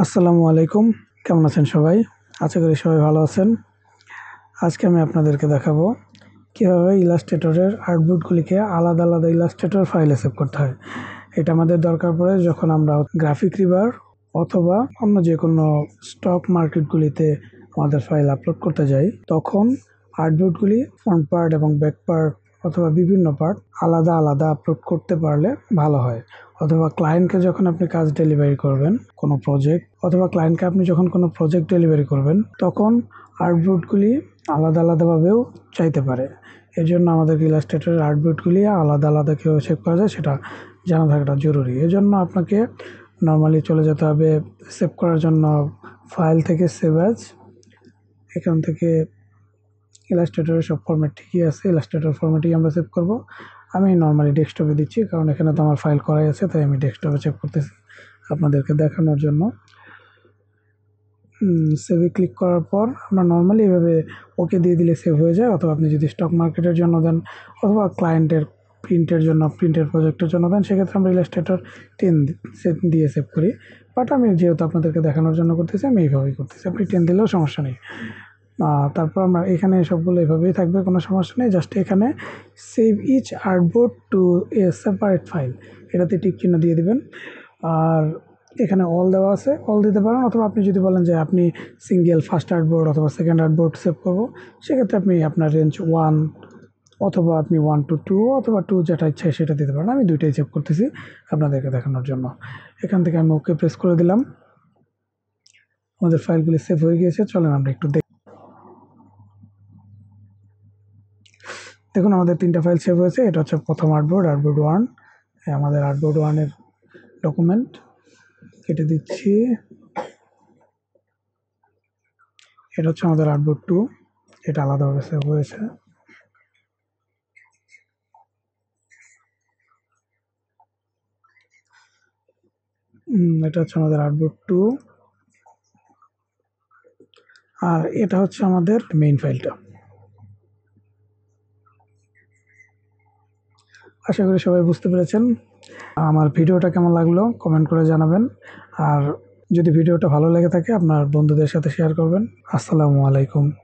আসসালামু আলাইকুম। কেমন আছেন সবাই? আশা করি সবাই ভালো আছেন। আজকে আমি আপনাদেরকে দেখাবো কীভাবে ইলাস্ট্রেটরের আর্টবোর্ডগুলিকে আলাদা আলাদা ইলাস্ট্রেটর ফাইলে সেভ করতে হয়। এটা আমাদের দরকার পড়ে যখন আমরা গ্রাফিক রিভার অথবা অন্য যে কোনো স্টক মার্কেটগুলিতে আমাদের ফাইল আপলোড করতে যাই, তখন আর্টবোর্ডগুলি ফ্রন্ট পার্ট এবং ব্যাক পার্ট অথবা বিভিন্ন পার্ট আলাদা আলাদা আপলোড করতে পারলে ভালো হয়। অথবা ক্লায়েন্টকে যখন আপনি কাজ ডেলিভারি করবেন কোনো প্রজেক্ট, অথবা ক্লায়েন্টকে আপনি যখন কোনো প্রজেক্ট ডেলিভারি করবেন, তখন আর্টবোর্ডগুলি আলাদা আলাদাভাবেও চাইতে পারে। এর জন্য আমাদেরকে ইলাস্ট্রেটরের আর্টবোর্ডগুলি আলাদা আলাদা কীভাবে সেভ করা যায় সেটা জানা থাকাটা জরুরি। এজন্য আপনাকে নর্মালি চলে যেতে হবে সেভ করার জন্য ফাইল থেকে সেভ অ্যাজ। এখান থেকে ইলাস্ট্রেটরের সব ফরম্যাট ঠিকই আছে, ইলাস্ট্রেটর ফরম্যাটেই আমরা সেভ করব। আমি নর্মালি ডেস্কটপে দিচ্ছি কারণ এখানে তো আমার ফাইল করাই আছে, তাই আমি ডেস্কটপে সেভ করতেছি আপনাদেরকে দেখানোর জন্য। সেভে ক্লিক করার পর আমরা নর্মালি এভাবে ওকে দিয়ে দিলে সেভ হয়ে যায়। অথবা আপনি যদি স্টক মার্কেটের জন্য দেন অথবা ক্লায়েন্টের প্রিন্টের জন্য, প্রিন্টের প্রজেক্টের জন্য দেন, সেক্ষেত্রে আমরা ইলাস্ট্রেটর 10 দিয়ে সেভ করি। বাট আমি যেহেতু আপনাদেরকে দেখানোর জন্য করতেছি, আমি এইভাবেই করতেছি। আপনি 10 দিলেও সমস্যা নেই। তারপর আমরা এখানে সবগুলো এভাবেই থাকবে, কোনো সমস্যা নেই। জাস্ট এখানে save each artboard to a separate file, এটাতে টিক চিহ্ন দিয়ে দিবেন। আর এখানে অল দেওয়া আছে, অল দিতে পারেন। অথবা আপনি যদি বলেন যে আপনি সিঙ্গেল ফার্স্ট আর্টবোর্ড অথবা সেকেন্ড আর্টবোর্ড সেভ করবো, সেক্ষেত্রে আপনি আপনার রেঞ্জ 1 অথবা আপনি 1 to 2 অথবা 2 যেটা ইচ্ছা সেটা দিতে পারেন। আমি দুইটাই সেভ করতেছি আপনাদেরকে দেখানোর জন্য। এখান থেকে আমি ওকে প্রেস করে দিলাম। আমাদের ফাইলগুলি সেভ হয়ে গিয়েছে। চলেন আমরা একটু দেখুন আমাদের 3টা ফাইল সেভ হয়েছে। এটা হচ্ছে প্রথম আর্টবোর্ড 1, আমাদের আর্টবোর্ড 1-এর ডকুমেন্ট কেটে দিচ্ছি। এটা হচ্ছে আমাদের আর্টবোর্ড 2, এটা আলাদাভাবে সেভ হয়েছে। এটা হচ্ছে আমাদের আর্টবোর্ড 2, আর এটা হচ্ছে আমাদের মেইন ফাইলটা। আশা করি সবাই বুঝতে পেরেছেন। আমার ভিডিওটা কেমন লাগলো কমেন্ট করে জানাবেন। আর যদি ভিডিওটা ভালো লেগে থাকে আপনার বন্ধুদের সাথে শেয়ার করবেন। আসসালামু আলাইকুম।